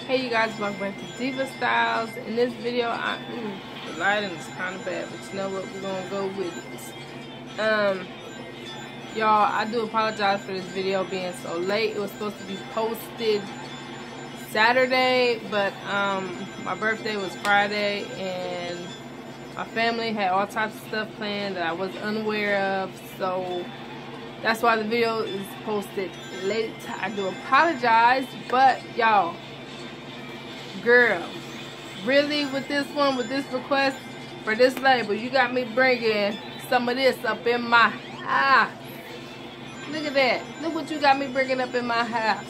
Hey you guys, welcome back to Diva Styles. In this video, the lighting is kind of bad, but you know what? We're gonna go with it. Y'all, I do apologize for this video being so late. It was supposed to be posted Saturday, but my birthday was Friday, and my family had all types of stuff planned that I was unaware of, so that's why the video is posted late. I do apologize, but y'all, girl, really with this one, with this request for this label, you got me bringing some of this up in my house. Look at that. Look what you got me bringing up in my house.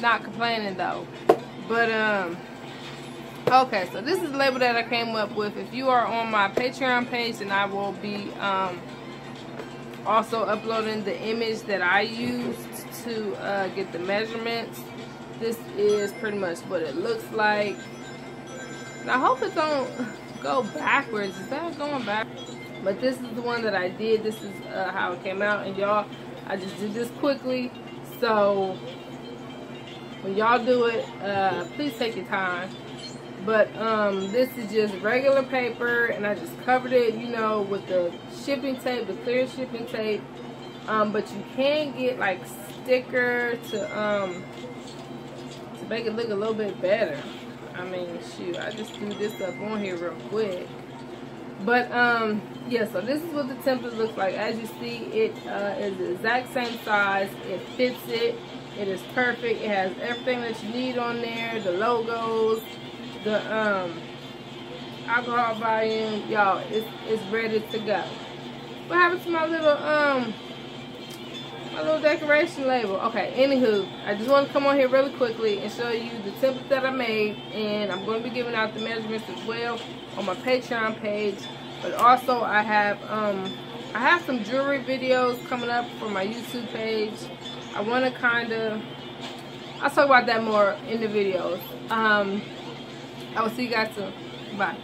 Not complaining though. But okay, so this is the label that I came up with. If you are on my Patreon page, then I will be also uploading the image that I used to get the measurements. This is pretty much what it looks like. And I hope it don't go backwards. Is that going backwards? But this is the one that I did. This is how it came out. And y'all, I just did this quickly. So when y'all do it, please take your time. But this is just regular paper, and I just covered it, you know, with the shipping tape, the clear shipping tape. But you can get like sticker to make it look a little bit better. I mean, shoot, I just threw this up on here real quick. But yeah, so this is what the template looks like. As you see, it is the exact same size. It fits it. It is perfect. It has everything that you need on there. The logos, the alcohol volume, y'all. It's ready to go. What happened to my little decoration label? Okay, anywho, I just want to come on here really quickly and show you the template that I made, and I'm going to be giving out the measurements as well on my Patreon page. But also I have some jewelry videos coming up for my YouTube page. I want to I'll talk about that more in the videos. I will see you guys soon. Bye.